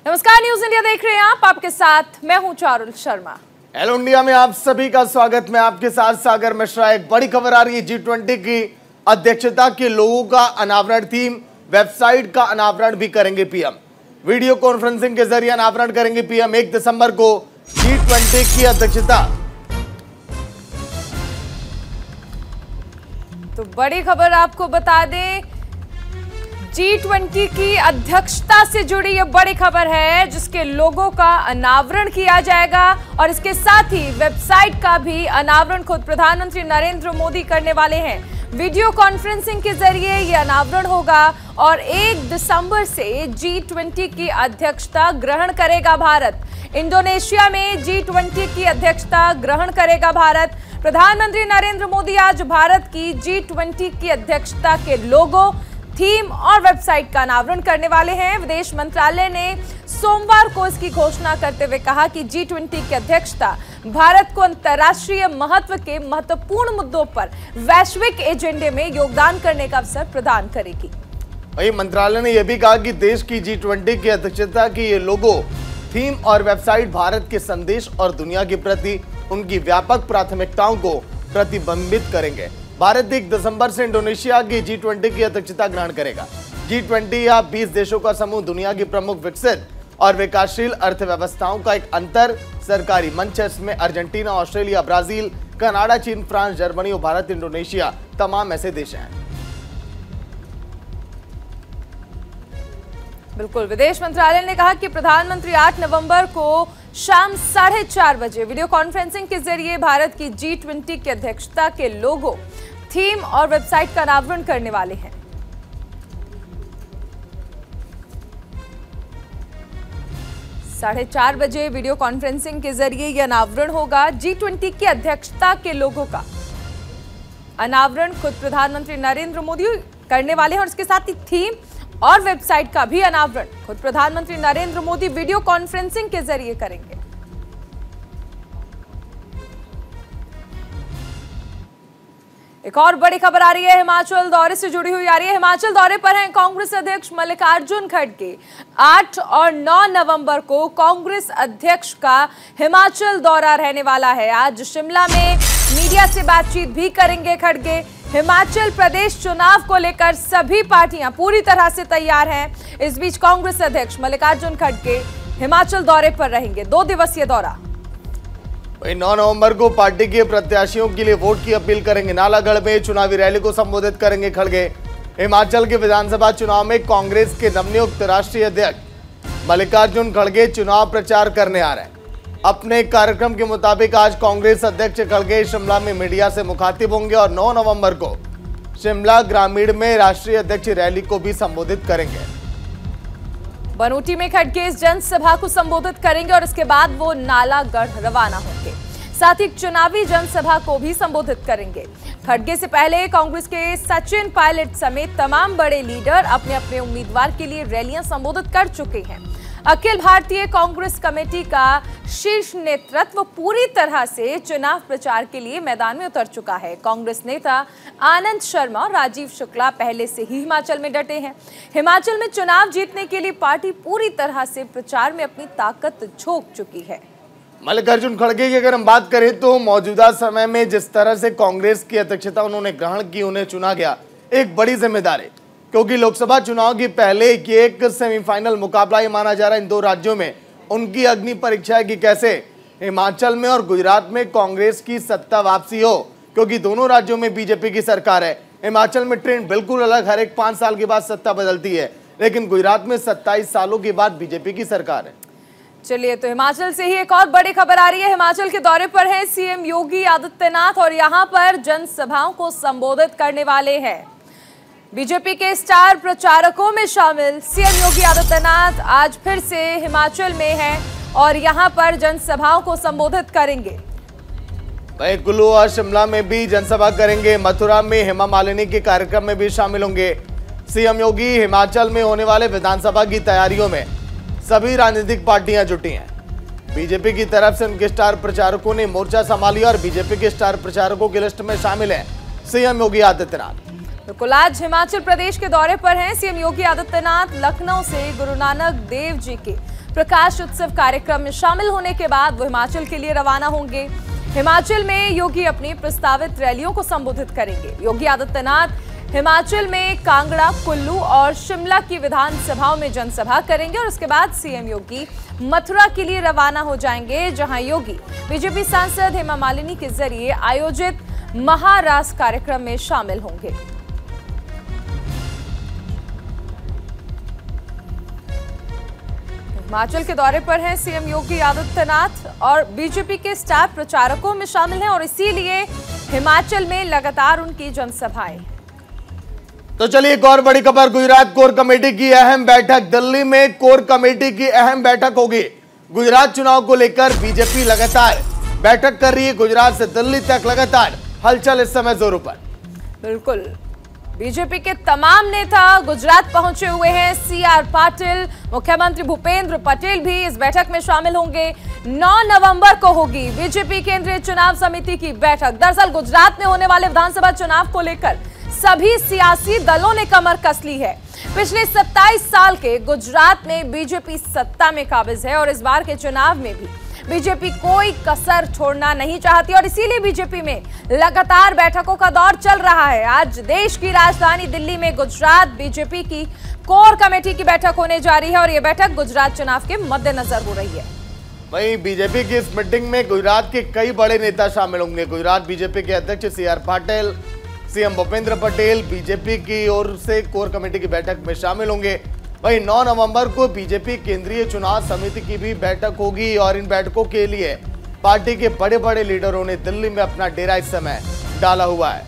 नमस्कार, news India देख रहे हैं आप। आपके साथ मैं हूं चारुल शर्मा। हेलो इंडिया में आप सभी का स्वागत। मैं आपके साथ सागर मिश्रा। एक बड़ी खबर आ रही है, G20 की अध्यक्षता के लोगों का अनावरण, थीम वेबसाइट का अनावरण भी करेंगे पीएम। वीडियो कॉन्फ्रेंसिंग के जरिए अनावरण करेंगे पीएम 1 दिसंबर को G20 की अध्यक्षता। तो बड़ी खबर आपको बता दें, G20 की अध्यक्षता से जुड़ी यह बड़ी खबर है, जिसके लोगों का अनावरण किया जाएगा और इसके साथ ही वेबसाइट का भी अनावरण खुद प्रधानमंत्री नरेंद्र मोदी करने वाले हैं। वीडियो कॉन्फ्रेंसिंग के जरिए यह अनावरण होगा और 1 दिसंबर से G20 की अध्यक्षता ग्रहण करेगा भारत। इंडोनेशिया में G20 की अध्यक्षता ग्रहण करेगा भारत। प्रधानमंत्री नरेंद्र मोदी आज भारत की G20 की अध्यक्षता के लोगो, थीम और वेबसाइट का अनावरण करने वाले हैं। विदेश मंत्रालय ने सोमवार को इसकी घोषणा करते हुए कहा कि G20 की अध्यक्षता भारत को अंतर्राष्ट्रीय महत्व के महत्वपूर्ण मुद्दों पर वैश्विक एजेंडे में योगदान करने का अवसर प्रदान करेगी। वहीं मंत्रालय ने यह भी कहा कि देश की G20 की अध्यक्षता की ये लोगो, थीम और वेबसाइट भारत के संदेश और दुनिया के प्रति उनकी व्यापक प्राथमिकताओं को प्रतिबिंबित करेंगे। भारत 1 दिसंबर से इंडोनेशिया की G20 की अध्यक्षता ग्रहण करेगा। G20 या 20 देशों का समूह दुनिया की प्रमुख विकसित और विकासशील अर्थव्यवस्थाओं का एक अंतर सरकारी मंच है। इसमें अर्जेंटीना, ऑस्ट्रेलिया, ब्राजील, कनाडा, चीन, फ्रांस, जर्मनी और भारत, इंडोनेशिया तमाम ऐसे देश हैं। बिल्कुल, विदेश मंत्रालय ने कहा कि प्रधानमंत्री 8 नवंबर को शाम 4:30 बजे वीडियो कॉन्फ्रेंसिंग के जरिए भारत की G20 की अध्यक्षता के लोगो, थीम और वेबसाइट का अनावरण करने वाले हैं। साढ़े 4 बजे वीडियो कॉन्फ्रेंसिंग के जरिए यह अनावरण होगा। G20 की अध्यक्षता के लोगों का अनावरण खुद प्रधानमंत्री नरेंद्र मोदी करने वाले हैं और इसके साथ ही थीम और वेबसाइट का भी अनावरण खुद प्रधानमंत्री नरेंद्र मोदी वीडियो कॉन्फ्रेंसिंग के जरिए करेंगे। एक और बड़ी खबर आ रही है, हिमाचल दौरे से जुड़ी हुई आ रही है। हिमाचल दौरे पर हैं कांग्रेस अध्यक्ष मल्लिकार्जुन खड़गे। 8 और 9 नवंबर को कांग्रेस अध्यक्ष का हिमाचल दौरा रहने वाला है। आज शिमला में मीडिया से बातचीत भी करेंगे खड़गे। हिमाचल प्रदेश चुनाव को लेकर सभी पार्टियां पूरी तरह से तैयार हैं। इस बीच कांग्रेस अध्यक्ष मल्लिकार्जुन खड़गे हिमाचल दौरे पर रहेंगे। 2 दिवसीय दौरा। 9 नवंबर को पार्टी के प्रत्याशियों के लिए वोट की अपील करेंगे। नालागढ़ में चुनावी रैली को संबोधित करेंगे खड़गे। हिमाचल के विधानसभा चुनाव में कांग्रेस के नवनियुक्त राष्ट्रीय अध्यक्ष मल्लिकार्जुन खड़गे चुनाव प्रचार करने आ रहे हैं। अपने कार्यक्रम के मुताबिक आज कांग्रेस अध्यक्ष खड़गे शिमला में मीडिया से मुखातिब होंगे और 9 नवंबर को शिमला ग्रामीण में राष्ट्रीय अध्यक्ष रैली को भी संबोधित करेंगे। बनूटी में खड़गे इस जनसभा को संबोधित करेंगे और इसके बाद वो नालागढ़ रवाना होंगे। साथ ही चुनावी जनसभा को भी संबोधित करेंगे। खड़गे से पहले कांग्रेस के सचिन पायलट समेत तमाम बड़े लीडर अपने अपने उम्मीदवार के लिए रैलियां संबोधित कर चुके हैं। अखिल भारतीय कांग्रेस कमेटी का शीर्ष नेतृत्व पूरी तरह से चुनाव प्रचार के लिए मैदान में उतर चुका है। कांग्रेस नेता आनंद शर्मा और राजीव शुक्ला पहले से ही हिमाचल में डटे हैं। हिमाचल में चुनाव जीतने के लिए पार्टी पूरी तरह से प्रचार में अपनी ताकत झोंक चुकी है। मल्लिकार्जुन खड़गे की अगर हम बात करें तो मौजूदा समय में जिस तरह से कांग्रेस की अध्यक्षता उन्होंने ग्रहण की, उन्हें चुना गया, एक बड़ी जिम्मेदारी, क्योंकि लोकसभा चुनाव की पहले एक सेमीफाइनल मुकाबला ये माना जा रहा है इन 2 राज्यों में। उनकी अग्नि परीक्षा है कि कैसे हिमाचल में और गुजरात में कांग्रेस की सत्ता वापसी हो, क्योंकि दोनों राज्यों में बीजेपी की सरकार है। हिमाचल में ट्रेंड बिल्कुल अलग, हर एक 5 साल के बाद सत्ता बदलती है, लेकिन गुजरात में 27 सालों के बाद बीजेपी की सरकार है। चलिए, तो हिमाचल से ही एक और बड़ी खबर आ रही है। हिमाचल के दौरे पर है सीएम योगी आदित्यनाथ और यहां पर जनसभाओं को संबोधित करने वाले हैं। बीजेपी के स्टार प्रचारकों में शामिल सीएम योगी आदित्यनाथ आज फिर से हिमाचल में हैं और यहां पर जनसभाओं को संबोधित करेंगे। वहीं कुल्लू और शिमला में भी जनसभा करेंगे। मथुरा में हेमा मालिनी के कार्यक्रम में भी शामिल होंगे। सीएम योगी हिमाचल में होने वाले विधानसभा की तैयारियों में सभी राजनीतिक पार्टियां जुटी हैं। बीजेपी की तरफ से उनके स्टार प्रचारकों ने मोर्चा संभाली और बीजेपी के स्टार प्रचारकों की लिस्ट में शामिल हैं सीएम योगी आदित्यनाथ। बिल्कुल, आज हिमाचल प्रदेश के दौरे पर हैं सीएम योगी आदित्यनाथ। लखनऊ से गुरु नानक देव जी के प्रकाश उत्सव कार्यक्रम में शामिल होने के बाद वो हिमाचल के लिए रवाना होंगे। हिमाचल में योगी अपनी प्रस्तावित रैलियों को संबोधित करेंगे। योगी आदित्यनाथ हिमाचल में कांगड़ा, कुल्लू और शिमला की विधानसभाओं में जनसभा करेंगे और उसके बाद सीएम योगी मथुरा के लिए रवाना हो जाएंगे, जहां योगी बीजेपी सांसद हेमा मालिनी के जरिए आयोजित महारास कार्यक्रम में शामिल होंगे। हिमाचल के दौरे पर हैं सीएम योगी आदित्यनाथ और बीजेपी के स्टार प्रचारकों में शामिल हैं और इसीलिए हिमाचल में लगातार उनकी जनसभाएं। तो चलिए एक और बड़ी खबर, गुजरात कोर कमेटी की अहम बैठक। दिल्ली में कोर कमेटी की अहम बैठक होगी। गुजरात चुनाव को लेकर बीजेपी लगातार बैठक कर रही है। गुजरात से दिल्ली तक लगातार हलचल इस समय जोरों पर। बिल्कुल, बीजेपी के तमाम नेता गुजरात पहुंचे हुए हैं। सीआर पाटिल, मुख्यमंत्री भूपेंद्र पटेल भी इस बैठक में शामिल होंगे। 9 नवंबर को होगी बीजेपी केंद्रीय चुनाव समिति की बैठक। दरअसल गुजरात में होने वाले विधानसभा चुनाव को लेकर सभी सियासी दलों ने कमर कस ली है। पिछले 27 साल के गुजरात में बीजेपी सत्ता में काबिज है और इस बार के चुनाव में भी बीजेपी कोई कसर छोड़ना नहीं चाहती और इसीलिए बीजेपी में लगातार बैठकों का दौर चल रहा है। आज देश की राजधानी दिल्ली में गुजरात बीजेपी की कोर कमेटी की बैठक होने जा रही है और यह बैठक गुजरात चुनाव के मद्देनजर हो रही है। वहीं बीजेपी की इस मीटिंग में गुजरात के कई बड़े नेता शामिल होंगे। गुजरात बीजेपी के अध्यक्ष CR Patil, CM Bhupendra Patel BJP की ओर से कोर कमेटी की बैठक में शामिल होंगे। वहीं 9 नवंबर को बीजेपी केंद्रीय चुनाव समिति की भी बैठक होगी और इन बैठकों के लिए पार्टी के बड़े बड़े लीडरों ने दिल्ली में अपना डेरा इस समय डाला हुआ है।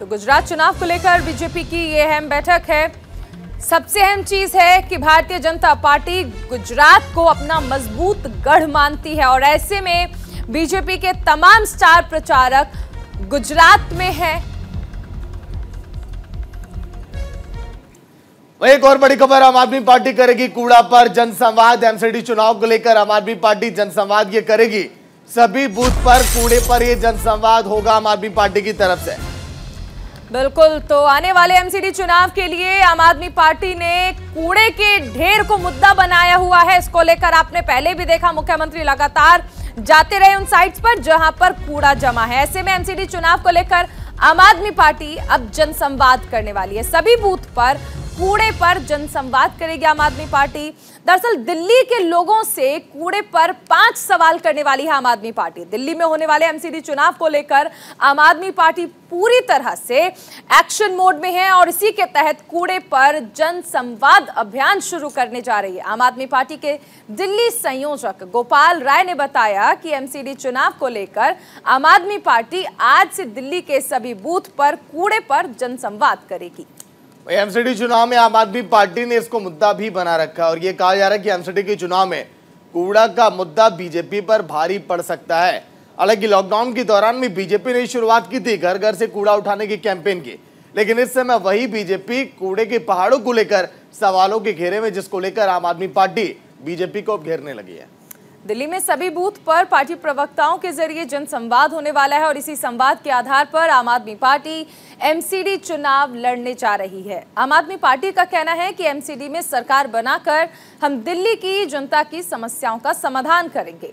तो गुजरात चुनाव को लेकर बीजेपी की ये अहम बैठक है। सबसे अहम चीज है कि भारतीय जनता पार्टी गुजरात को अपना मजबूत गढ़ मानती है और ऐसे में बीजेपी के तमाम स्टार प्रचारक गुजरात में है। एक और बड़ी खबर, आम आदमी पार्टी करेगी कूड़ा पर जनसंवाद। एमसीडी चुनाव को लेकर आम आदमी पार्टी जनसंवाद ये करेगी। सभी बूथ पर कूड़े पर ये जनसंवाद होगा आम आदमी पार्टी की तरफ से। बिल्कुल, तो आने वाले एमसीडी चुनाव के लिए आम आदमी पार्टी ने कूड़े के ढेर को मुद्दा बनाया हुआ है। इसको लेकर आपने पहले भी देखा, मुख्यमंत्री लगातार जाते रहे उन साइट्स पर जहां पर कूड़ा जमा है। ऐसे में एमसीडी चुनाव को लेकर आम आदमी पार्टी अब जनसंवाद करने वाली है। सभी बूथ पर कूड़े पर जनसंवाद करेगी आम आदमी पार्टी। दरअसल दिल्ली के लोगों से कूड़े पर 5 सवाल करने वाली है आम आदमी पार्टी। दिल्ली में होने वाले एमसीडी चुनाव को लेकर आम आदमी पार्टी पूरी तरह से एक्शन मोड में है और इसी के तहत कूड़े पर जनसंवाद अभियान शुरू करने जा रही है। आम आदमी पार्टी के दिल्ली संयोजक गोपाल राय ने बताया कि एमसीडी चुनाव को लेकर आम आदमी पार्टी आज से दिल्ली के सभी बूथ पर कूड़े पर जनसंवाद करेगी। एमसीडी चुनाव में आम आदमी पार्टी ने इसको मुद्दा भी बना रखा है और ये कहा जा रहा है कि एमसीडी के चुनाव में कूड़ा का मुद्दा बीजेपी पर भारी पड़ सकता है। हालांकि लॉकडाउन के दौरान भी बीजेपी ने शुरुआत की थी घर घर से कूड़ा उठाने की कैंपेन की, लेकिन इस समय वही बीजेपी कूड़े के पहाड़ों को लेकर सवालों के घेरे में, जिसको लेकर आम आदमी पार्टी बीजेपी को घेरने लगी है। दिल्ली में सभी बूथ पर पार्टी प्रवक्ताओं के जरिए जनसंवाद होने वाला है और इसी संवाद के आधार पर आम आदमी पार्टी एमसीडी चुनाव लड़ने जा रही है। आम आदमी पार्टी का कहना है कि एमसीडी में सरकार बनाकर हम दिल्ली की जनता की समस्याओं का समाधान करेंगे।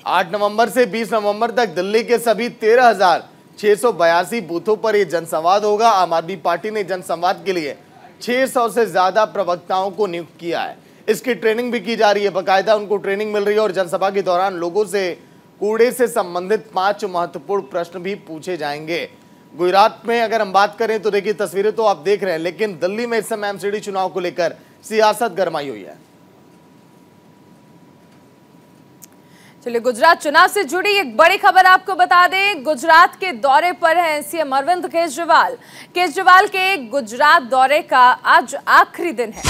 8 नवंबर से 20 नवंबर तक दिल्ली के सभी 13,682 बूथों पर यह जनसंवाद होगा। आम आदमी पार्टी ने जनसंवाद के लिए 600 से ज्यादा प्रवक्ताओं को नियुक्त किया है। इसकी ट्रेनिंग भी की जा रही है, बाकायदा उनको ट्रेनिंग मिल रही है और जनसभा के दौरान लोगों से कूड़े से संबंधित 5 महत्वपूर्ण प्रश्न भी पूछे जाएंगे। गुजरात में अगर हम बात करें तो देखिए तस्वीरें तो आप देख रहे हैं, लेकिन दिल्ली में इस समय एमसीडी चुनाव को लेकर सियासत गरमाई हुई है। चलिए गुजरात चुनाव से जुड़ी एक बड़ी खबर आपको बता दें। गुजरात के दौरे पर हैं सीएम अरविंद केजरीवाल। केजरीवाल के गुजरात दौरे का आज आखिरी दिन है।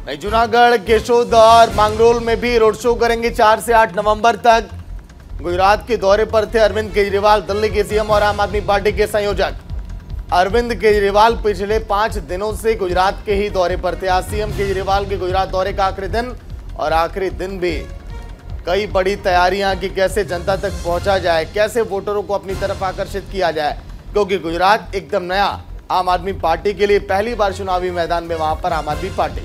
जूनागढ़, केशोद और मांगरोल में भी रोड शो करेंगे 4 से 8 नवंबर तक। गुजरात के दौरे पर थे अरविंद केजरीवाल, दिल्ली के सीएम और आम आदमी पार्टी के संयोजक। अरविंद केजरीवाल पिछले 5 दिनों से गुजरात के ही दौरे पर थे। आज सीएम केजरीवाल के गुजरात दौरे का आखिरी दिन और आखिरी दिन भी कई बड़ी तैयारियां कि कैसे जनता तक पहुंचा जाए, कैसे वोटरों को अपनी तरफ आकर्षित किया जाए, क्योंकि गुजरात एकदम नया आम आदमी पार्टी के लिए पहली बार चुनावी मैदान में, वहां पर आम आदमी पार्टी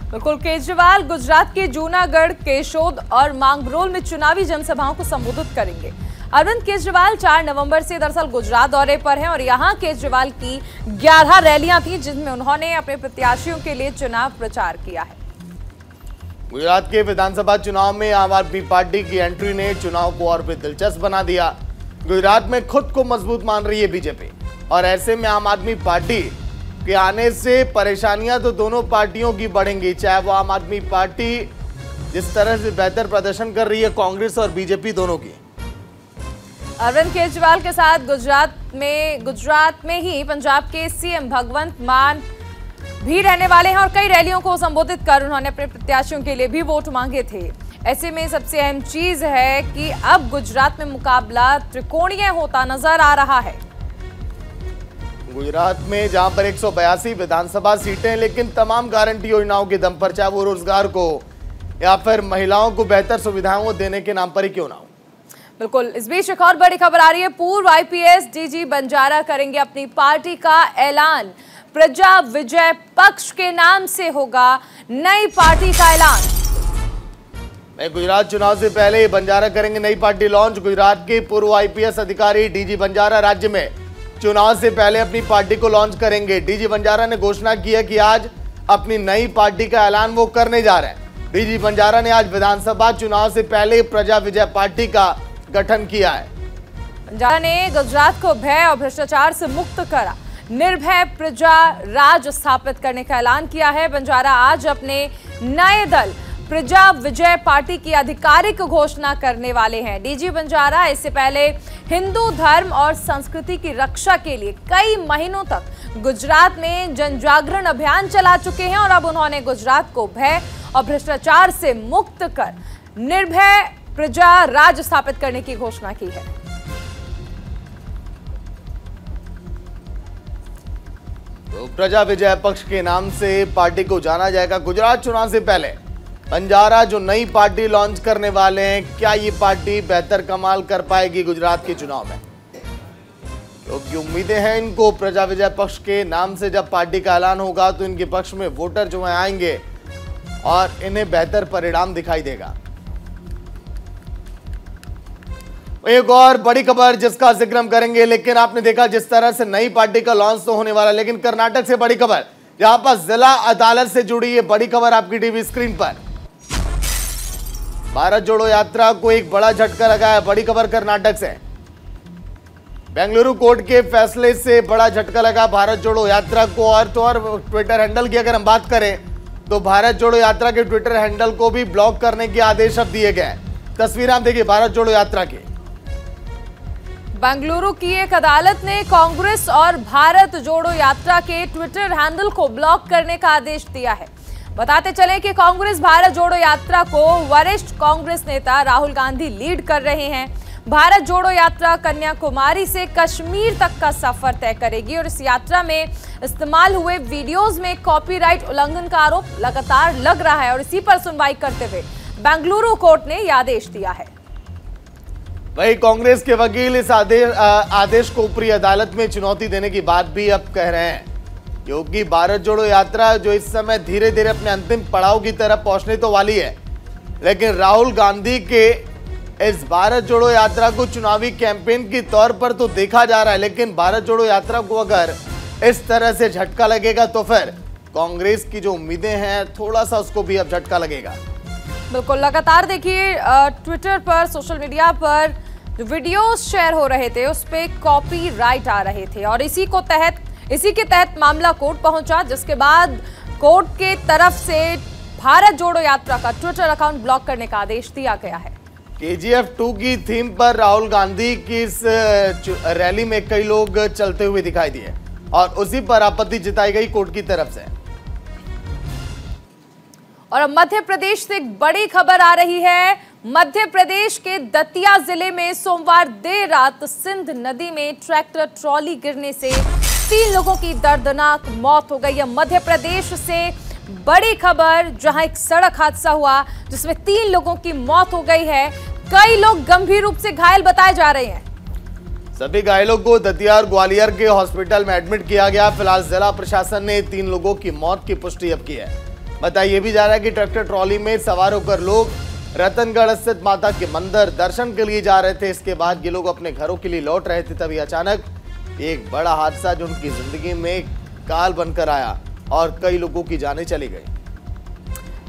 बिल्कुल, केजरीवाल गुजरात के जूनागढ़, केशोद और मांगरोल में चुनावी जनसभाओं को संबोधित करेंगे। अरविंद केजरीवाल 4 नवंबर से दरअसल गुजरात दौरे पर हैं और यहां केजरीवाल की 11 रैलियां थी जिनमें उन्होंने अपने प्रत्याशियों के लिए चुनाव प्रचार किया है। गुजरात के विधानसभा चुनाव में आम आदमी पार्टी की एंट्री ने चुनाव को और भी दिलचस्प बना दिया। गुजरात में खुद को मजबूत मान रही है बीजेपी और ऐसे में आम आदमी पार्टी के आने से परेशानियां तो दोनों पार्टियों की बढ़ेंगी, चाहे वो आम आदमी पार्टी जिस तरह से बेहतर प्रदर्शन कर रही है, कांग्रेस और बीजेपी दोनों की। अरविंद केजरीवाल के साथ गुजरात में ही पंजाब के सीएम भगवंत मान भी रहने वाले हैं और कई रैलियों को संबोधित कर उन्होंने अपने प्रत्याशियों के लिए भी वोट मांगे थे। ऐसे में सबसे अहम चीज है कि अब गुजरात में मुकाबला त्रिकोणीय होता नजर आ रहा है। गुजरात में जहां पर 182 विधानसभा सीटें, लेकिन तमाम गारंटी योजनाओं के दम पर, चाहे वो रोजगार को या फिर महिलाओं को बेहतर सुविधाएं देने के नाम पर ही क्यों ना हो। बिल्कुल, इस बीच एक और बड़ी खबर आ रही है। पूर्व आईपीएस डीजी बंजारा करेंगे अपनी पार्टी का ऐलान। प्रजा विजय पक्ष के नाम से होगा नई पार्टी का ऐलान। गुजरात चुनाव से पहले बंजारा करेंगे नई पार्टी लॉन्च। गुजरात के पूर्व आईपीएस अधिकारी डीजी बंजारा राज्य में चुनाव से पहले अपनी पार्टी को लॉन्च करेंगे। डीजी बंजारा ने घोषणा की है कि आज अपनी नई पार्टी का ऐलान वो करने जा रहे हैं। डीजी बंजारा ने आज विधानसभा चुनाव से पहले प्रजा विजय पार्टी का गठन किया है। बंजारा ने गुजरात को भय और भ्रष्टाचार से मुक्त करा निर्भय प्रजा राज स्थापित करने का ऐलान किया है। बंजारा आज अपने नए दल प्रजा विजय पार्टी की आधिकारिक घोषणा करने वाले हैं। डीजी बंजारा इससे पहले हिंदू धर्म और संस्कृति की रक्षा के लिए कई महीनों तक गुजरात में जन जागरण अभियान चला चुके हैं और अब उन्होंने गुजरात को भय और भ्रष्टाचार से मुक्त कर निर्भय प्रजा राज स्थापित करने की घोषणा की है। तो प्रजा विजय पक्ष के नाम से पार्टी को जाना जाएगा। गुजरात चुनाव से पहले बंजारा जो नई पार्टी लॉन्च करने वाले हैं, क्या ये पार्टी बेहतर कमाल कर पाएगी गुजरात के चुनाव में? क्योंकि उम्मीदें हैं इनको प्रजा विजय पक्ष के नाम से जब पार्टी का ऐलान होगा तो इनके पक्ष में वोटर जो है आएंगे और इन्हें बेहतर परिणाम दिखाई देगा। एक और बड़ी खबर जिसका जिक्र हम करेंगे, लेकिन आपने देखा जिस तरह से नई पार्टी का लॉन्च तो होने वाला, लेकिन कर्नाटक से बड़ी खबर, जहां पर जिला अदालत से जुड़ी ये बड़ी खबर आपकी टीवी स्क्रीन पर। भारत जोड़ो यात्रा को एक बड़ा झटका लगा है। बड़ी खबर कर्नाटक से, बेंगलुरु कोर्ट के फैसले से बड़ा झटका लगा भारत जोड़ो यात्रा को। और तो और ट्विटर हैंडल की अगर हम बात करें तो भारत जोड़ो यात्रा के ट्विटर हैंडल को भी ब्लॉक करने के आदेश अब दिए गए। तस्वीर आप देखिए भारत जोड़ो यात्रा की। बेंगलुरु की एक अदालत ने कांग्रेस और भारत जोड़ो यात्रा के ट्विटर हैंडल को ब्लॉक करने का आदेश दिया है। बताते चले कि कांग्रेस भारत जोड़ो यात्रा को वरिष्ठ कांग्रेस नेता राहुल गांधी लीड कर रहे हैं। भारत जोड़ो यात्रा कन्याकुमारी से कश्मीर तक का सफर तय करेगी और इस यात्रा में इस्तेमाल हुए वीडियोस में कॉपीराइट उल्लंघन का आरोप लगातार लग रहा है और इसी पर सुनवाई करते हुए बेंगलुरु कोर्ट ने यह आदेश दिया है। वही कांग्रेस के वकील इस आदेश को ऊपरी अदालत में चुनौती देने की बात भी अब कह रहे हैं, क्योंकि भारत जोड़ो यात्रा जो इस समय धीरे धीरे अपने अंतिम पड़ाव की तरफ पहुंचने तो वाली है, लेकिन राहुल गांधी के इस भारत जोड़ो यात्रा को चुनावी कैंपेन के तौर पर तो देखा जा रहा है, लेकिन भारत जोड़ो यात्रा को अगर इस तरह से झटका लगेगा तो फिर कांग्रेस की जो उम्मीदें हैं थोड़ा सा उसको भी अब झटका लगेगा। बिल्कुल, लगातार देखिए ट्विटर पर, सोशल मीडिया पर जो वीडियोस शेयर हो रहे थे उस पे कॉपीराइट आ रहे थे और इसी के तहत मामला कोर्ट पहुंचा, जिसके बाद कोर्ट के तरफ से भारत जोड़ो यात्रा का ट्विटर अकाउंट ब्लॉक करने का आदेश दिया गया है। KGF 2 की थीम पर राहुल गांधी की इस रैली में कई लोग चलते हुए दिखाई दिए और उसी पर आपत्ति जताई गई कोर्ट की तरफ से। और अब मध्य प्रदेश से एक बड़ी खबर आ रही है। मध्य प्रदेश के दतिया जिले में सोमवार देर रात सिंध नदी में ट्रैक्टर ट्रॉली गिरने से 3 लोगों की दर्दनाक मौत हो गई है। मध्य प्रदेश से बड़ी खबर, जहां एक सड़क हादसा हुआ जिसमें 3 लोगों की मौत हो गई है। कई लोग गंभीर रूप से घायल बताए जा रहे हैं। सभी घायलों को दतिया और ग्वालियर के हॉस्पिटल में एडमिट किया गया। फिलहाल जिला प्रशासन ने 3 लोगों की मौत की पुष्टि अब की है। बताया भी जा रहा है कि ट्रैक्टर ट्रॉली में सवार होकर लोग रतनगढ़ स्थित माता के मंदिर दर्शन के लिए जा रहे थे। इसके बाद ये लोग अपने घरों के लिए लौट रहे थे, तभी अचानक एक बड़ा हादसा जो उनकी जिंदगी में काल बनकर आया और कई लोगों की जानें चली गई।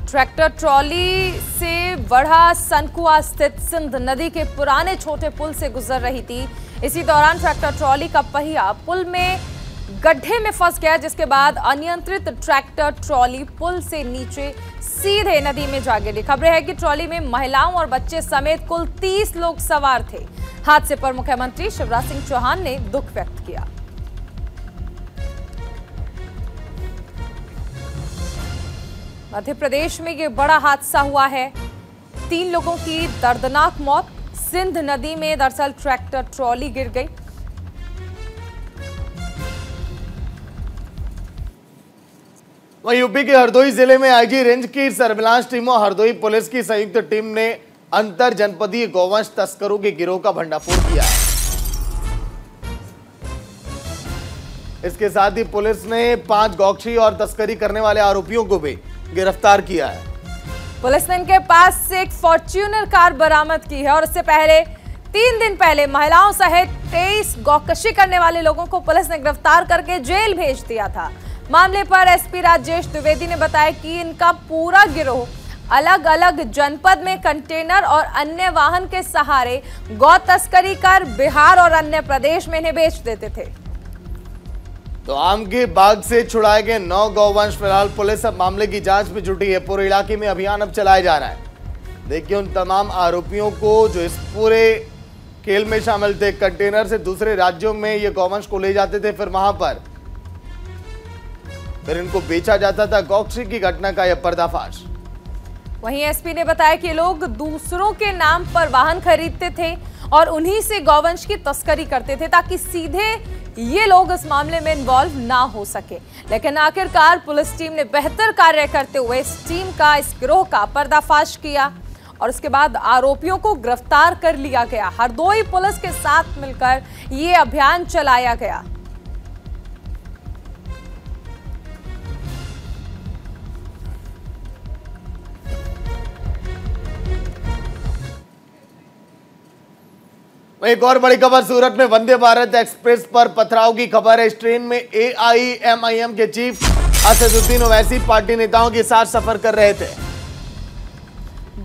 ट्रैक्टर ट्रॉली से बढ़ा सनकुआ स्थित सिंध नदी के पुराने छोटे पुल से गुजर रही थी। इसी दौरान ट्रैक्टर ट्रॉली का पहिया पुल में गड्ढे में फंस गया, जिसके बाद अनियंत्रित ट्रैक्टर ट्रॉली पुल से नीचे सीधे नदी में जा गिरी। खबरें हैं कि ट्रॉली में महिलाओं और बच्चे समेत कुल 30 लोग सवार थे। हादसे पर मुख्यमंत्री शिवराज सिंह चौहान ने दुख व्यक्त किया। मध्य प्रदेश में ये बड़ा हादसा हुआ है। 3 लोगों की दर्दनाक मौत। सिंध नदी में दरअसल ट्रैक्टर ट्रॉली गिर गई। वहीं यूपी के हरदोई जिले में आईजी रेंज की सर्विलांस टीमों हरदोई पुलिस की संयुक्त टीम ने अंतर जनपदीय गौवंश तस्करों के गिरोह का भंडाफोड़ किया है। इसके साथ ही पुलिस ने 5 गौकशी और तस्करी करने वाले आरोपियों को भी गिरफ्तार किया है। पुलिस ने इनके पास से एक फॉर्च्यूनर कार बरामद की है और इससे पहले 3 दिन पहले महिलाओं सहित 23 गौकशी करने वाले लोगों को पुलिस ने गिरफ्तार करके जेल भेज दिया था। मामले पर एसपी राजेश द्विवेदी ने बताया कि इनका पूरा गिरोह अलग अलग जनपद में कंटेनर और अन्य वाहन के सहारे गौ तस्करी कर बिहार और अन्य प्रदेश में इन्हें बेच देते थे। तो आम के बाग से छुड़ाए गए 9 गौवंश। फिलहाल पुलिस अब मामले की जांच में जुटी है। पूरे इलाके में अभियान अब चलाया जा रहा है। देखिए उन तमाम आरोपियों को जो इस पूरे खेल में शामिल थे। कंटेनर से दूसरे राज्यों में ये गौवंश को ले जाते थे, फिर वहां पर फिर इनको बेचा जाता था। गौकशी की घटना का यह पर्दाफाश। वहीं एसपी ने बताया कि लोग दूसरों के नाम पर वाहन खरीदते थे और उन्हीं से गौवंश की तस्करी करते थे ताकि सीधे ये लोग इस मामले में इन्वॉल्व ना हो सके। लेकिन आखिरकार पुलिस टीम ने बेहतर कार्य करते हुए इस गिरोह का पर्दाफाश किया और उसके बाद आरोपियों को गिरफ्तार कर लिया गया। हरदोई पुलिस के साथ मिलकर ये अभियान चलाया गया। एक और बड़ी खबर सूरत में वंदे भारत एक्सप्रेस पर पथराव की खबर है। इस ट्रेन में एआईएमआईएम के चीफ असदुद्दीन ओवैसी पार्टी नेताओं के साथ सफर कर रहे थे।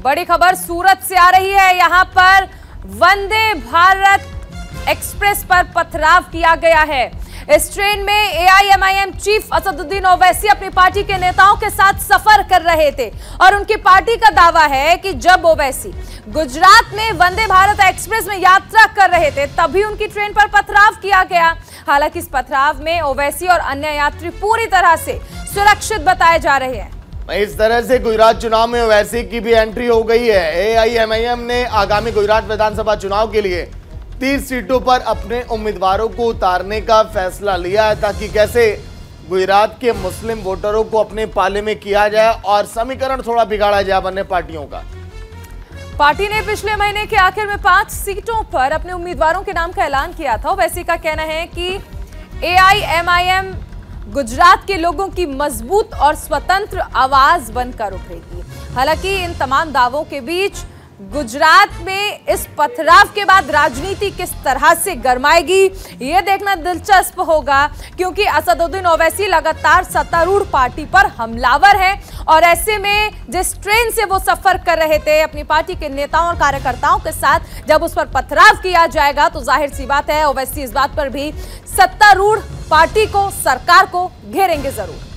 बड़ी खबर सूरत से आ रही है। यहां पर वंदे भारत एक्सप्रेस पर पथराव किया गया है। इस ट्रेन में एआईएमआईएम चीफ असदुद्दीन ओवैसी अपनी पार्टी के नेताओं के साथ सफर कर रहे थे और उनकी पार्टी का दावा है कि जब ओवैसी गुजरात में वंदे भारत एक्सप्रेस में यात्रा कर रहे थे तभी उनकी ट्रेन पर पथराव किया गया। हालांकि इस पथराव में ओवैसी और अन्य यात्री पूरी तरह से सुरक्षित बताए जा रहे हैं। इस तरह से गुजरात चुनाव में ओवैसी की भी एंट्री हो गई है। एआईएमआईएम ने आगामी गुजरात विधानसभा चुनाव के लिए 30 सीटों पर अपने उम्मीदवारों को उतारने का फैसला लिया है ताकि कैसे गुजरात के मुस्लिम वोटरों को अपने पाले में किया जाए और समीकरण थोड़ा बिगाड़ा जाए अन्य पार्टियों का। पार्टी ने पिछले महीने के आखिर में 5 सीटों पर अपने उम्मीदवारों के नाम का ऐलान किया था। ओवैसी का कहना है कि एआईएमआईएम गुजरात के लोगों की मजबूत और स्वतंत्र आवाज बनकर उभरेगी। हालांकि इन तमाम दावों के बीच गुजरात में इस पथराव के बाद राजनीति किस तरह से गरमाएगी ये देखना दिलचस्प होगा, क्योंकि असदुद्दीन ओवैसी लगातार सत्तारूढ़ पार्टी पर हमलावर है और ऐसे में जिस ट्रेन से वो सफर कर रहे थे अपनी पार्टी के नेताओं और कार्यकर्ताओं के साथ, जब उस पर पथराव किया जाएगा तो जाहिर सी बात है ओवैसी इस बात पर भी सत्तारूढ़ पार्टी को, सरकार को घेरेंगे जरूर।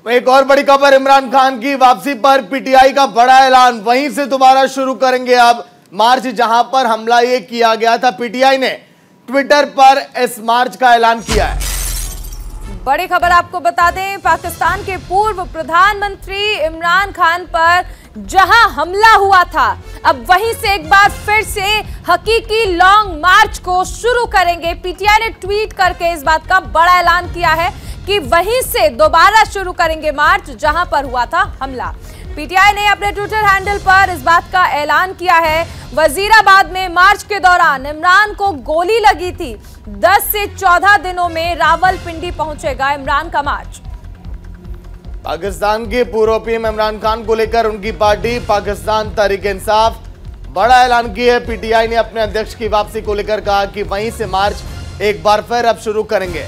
एक और बड़ी खबर, इमरान खान की वापसी पर पीटीआई का बड़ा ऐलान। वहीं से दोबारा शुरू करेंगे अब मार्च जहां पर हमला ये किया गया था। पीटीआई ने ट्विटर पर इस मार्च का ऐलान किया है। बड़ी खबर आपको बता दें, पाकिस्तान के पूर्व प्रधानमंत्री इमरान खान पर जहां हमला हुआ था, अब वहीं से एक बार फिर से हकीकी लॉन्ग मार्च को शुरू करेंगे। पीटीआई ने ट्वीट करके इस बात का बड़ा ऐलान किया है कि वहीं से दोबारा शुरू करेंगे मार्च जहां पर हुआ था हमला। पीटीआई ने अपने ट्विटर हैंडल पर इस बात का ऐलान किया है। वजीराबाद में मार्च के दौरान इमरान को गोली लगी थी। 10 से 14 दिनों में रावलपिंडी पहुंचेगा इमरान का मार्च। पाकिस्तान के पूर्व पीएम इमरान खान को लेकर उनकी पार्टी पाकिस्तान तहरीक इंसाफ बड़ा ऐलान किया है। पीटीआई ने अपने अध्यक्ष की वापसी को लेकर कहा कि वहीं से मार्च एक बार फिर अब शुरू करेंगे।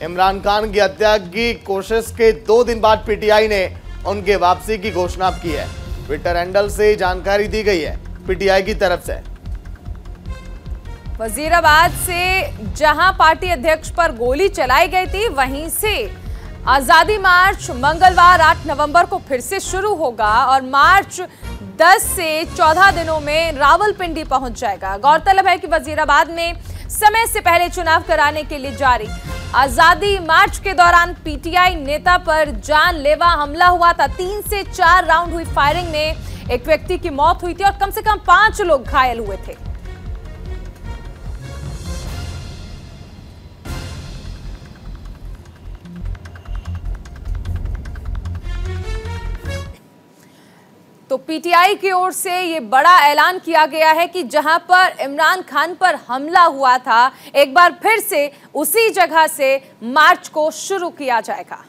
इमरान खान की हत्या की कोशिश के 2 दिन बाद पीटीआई ने उनके वापसी की घोषणा की है। ट्विटर हैंडल से जानकारी दी गई है पीटीआई की तरफ से। वजीराबाद से जहां पार्टी अध्यक्ष पर गोली चलाई गई थी, वहीं से आजादी मार्च मंगलवार 8 नवंबर को फिर से शुरू होगा और मार्च 10 से 14 दिनों में रावलपिंडी पहुंच जाएगा। गौरतलब है कि वजीराबाद में समय से पहले चुनाव कराने के लिए जारी आजादी मार्च के दौरान पीटीआई नेता पर जानलेवा हमला हुआ था। 3 से 4 राउंड हुई फायरिंग में एक व्यक्ति की मौत हुई थी और कम से कम 5 लोग घायल हुए थे। तो पीटीआई की ओर से ये बड़ा ऐलान किया गया है कि जहां पर इमरान खान पर हमला हुआ था, एक बार फिर से उसी जगह से मार्च को शुरू किया जाएगा।